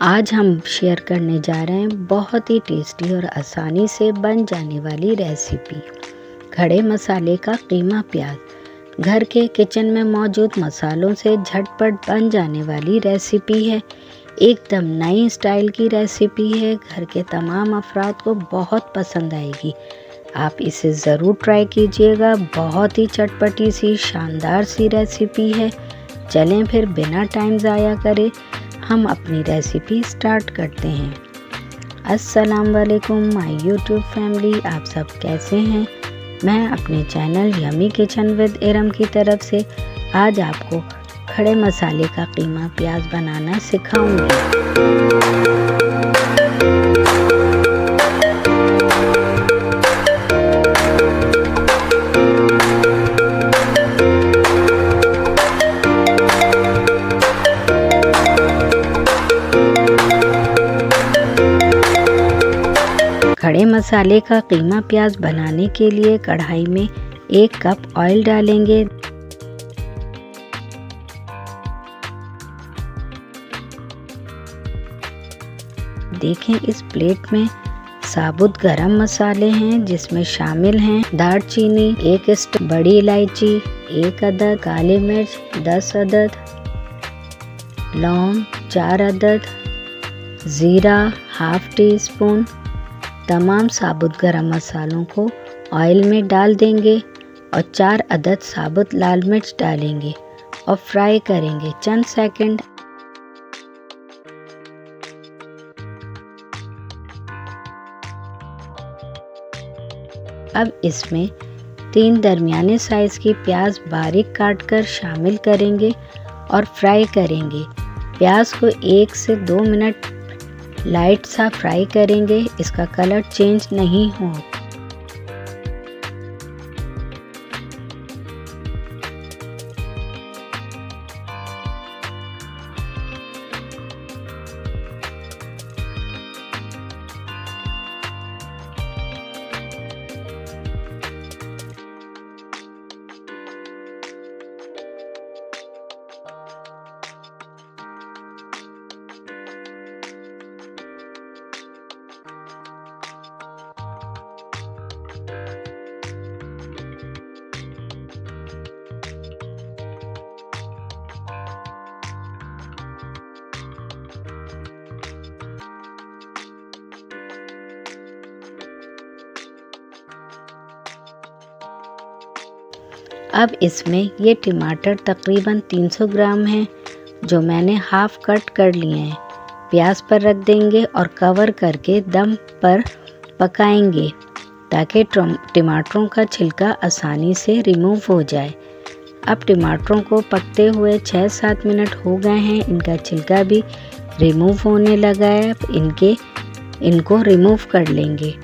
आज हम शेयर करने जा रहे हैं बहुत ही टेस्टी और आसानी से बन जाने वाली रेसिपी खड़े मसाले का कीमा प्याज। घर के किचन में मौजूद मसालों से झटपट बन जाने वाली रेसिपी है। एकदम नई स्टाइल की रेसिपी है। घर के तमाम अफराद को बहुत पसंद आएगी। आप इसे ज़रूर ट्राई कीजिएगा। बहुत ही चटपटी सी शानदार सी रेसिपी है। चलें फिर बिना टाइम ज़ाया करे हम अपनी रेसिपी स्टार्ट करते हैं। अस्सलाम वालेकुम माय यूट्यूब फैमिली, आप सब कैसे हैं? मैं अपने channel yummy kitchen with Iram की तरफ से आज आपको खड़े मसाले का कीमा प्याज बनाना सिखाऊंगी। खड़े मसाले का कीमा प्याज बनाने के लिए कढ़ाई में 1 कप ऑयल डालेंगे। देखें इस प्लेट में साबुत गरम मसाले हैं जिसमें शामिल हैं दालचीनी 1 बड़ी इलायची 1 अदद, काली मिर्च 10 अदद, लौंग 4 अदद, ज़ीरा ½ टीस्पून। तमाम साबुत गरम मसालों को ऑयल में डाल देंगे और 4 अदद साबुत लाल मिर्च डालेंगे और फ्राई करेंगे चंद सेकंड। अब इसमें 3 दरमियाने साइज की प्याज बारीक काटकर शामिल करेंगे और फ्राई करेंगे। प्याज को 1 से 2 मिनट लाइट सा फ्राई करेंगे, इसका कलर चेंज नहीं हो। अब इसमें ये टमाटर तकरीबन 300 ग्राम हैं जो मैंने हाफ कट कर लिए हैं। प्याज पर रख देंगे और कवर करके दम पर पकाएंगे ताकि टमाटरों का छिलका आसानी से रिमूव हो जाए। अब टमाटरों को पकते हुए 6-7 मिनट हो गए हैं। इनका छिलका भी रिमूव होने लगा है। अब इनको रिमूव कर लेंगे।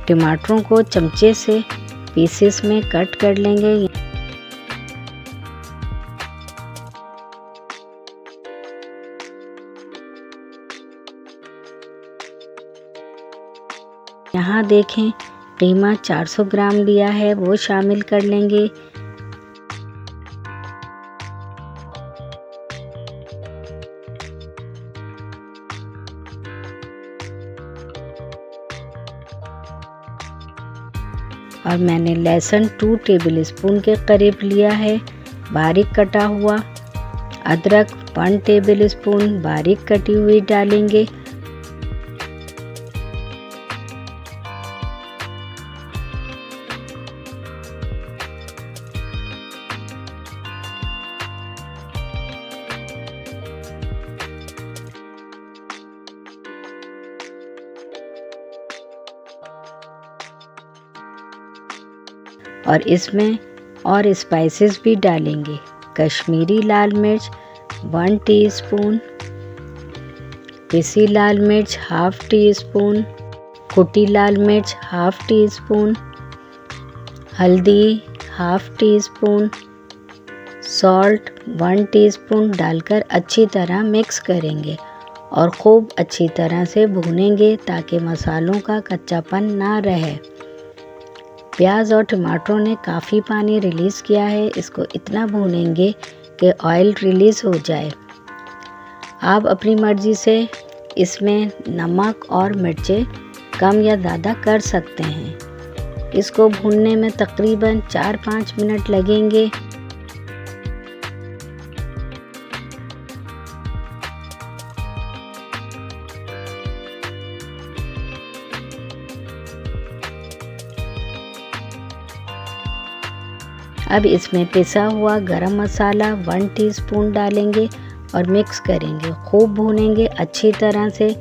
टमाटरों को चमचे से पीसेस में कट कर लेंगे। यहाँ देखें कीमा 400 ग्राम लिया है, वो शामिल कर लेंगे। और मैंने लहसुन 2 टेबलस्पून के करीब लिया है बारीक कटा हुआ। अदरक 1 टेबलस्पून बारीक कटी हुई डालेंगे। और इसमें और स्पाइसेस भी डालेंगे। कश्मीरी लाल मिर्च 1 टीस्पून, पिसी लाल मिर्च हाफ टी स्पून, कुटी लाल मिर्च हाफ टी स्पून, हल्दी half tea spoon, salt 1 teaspoon डालकर अच्छी तरह मिक्स करेंगे और खूब अच्छी तरह से भूनेंगे ताकि मसालों का कच्चापन ना रहे। प्याज और टमाटरों ने काफ़ी पानी रिलीज़ किया है, इसको इतना भूनेंगे कि ऑयल रिलीज़ हो जाए। आप अपनी मर्ज़ी से इसमें नमक और मिर्चें कम या ज़्यादा कर सकते हैं। इसको भूनने में तकरीबन 4-5 मिनट लगेंगे। अब इसमें पिसा हुआ गरम मसाला 1 टीस्पून डालेंगे और मिक्स करेंगे, खूब भूनेंगे अच्छी तरह से।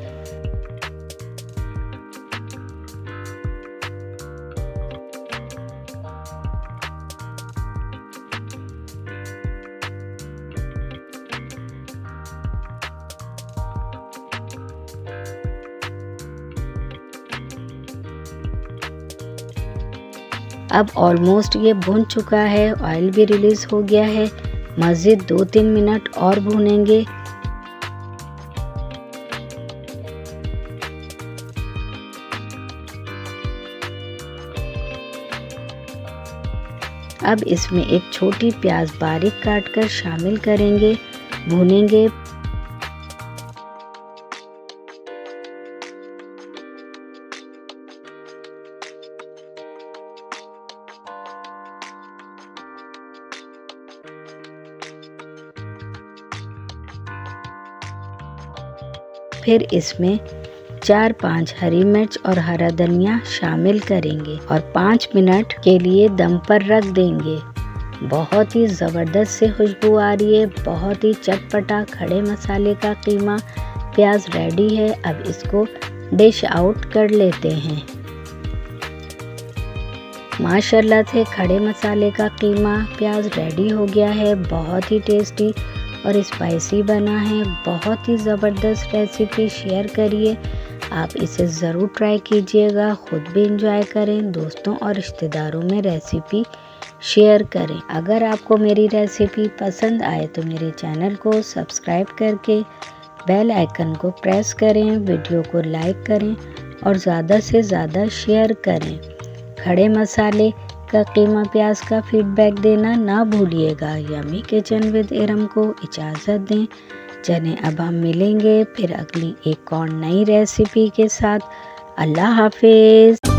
अब ऑलमोस्ट ये भुन चुका है, ऑयल भी रिलीज़ हो गया है। मज़ीद 2-3 मिनट और भूनेंगे। अब इसमें एक छोटी प्याज बारीक काटकर शामिल करेंगे, भूनेंगे। फिर इसमें 4-5 हरी मिर्च और हरा धनिया शामिल करेंगे और 5 मिनट के लिए दम पर रख देंगे। बहुत ही ज़बरदस्त से खुशबू आ रही है। बहुत ही चटपटा खड़े मसाले का कीमा प्याज रेडी है। अब इसको डिश आउट कर लेते हैं। माशाल्लाह से खड़े मसाले का कीमा प्याज रेडी हो गया है। बहुत ही टेस्टी और स्पाइसी बना है। बहुत ही ज़बरदस्त रेसिपी शेयर करिए। आप इसे ज़रूर ट्राई कीजिएगा, ख़ुद भी इंजॉय करें, दोस्तों और रिश्तेदारों में रेसिपी शेयर करें। अगर आपको मेरी रेसिपी पसंद आए तो मेरे चैनल को सब्सक्राइब करके बेल आइकन को प्रेस करें, वीडियो को लाइक करें और ज़्यादा से ज़्यादा शेयर करें। खड़े मसाले का कीमा प्याज का फीडबैक देना ना भूलिएगा। यम्मी किचन विद इरम को इजाज़त दें। चलें अब हम मिलेंगे फिर अगली एक और नई रेसिपी के साथ। अल्लाह हाफिज़।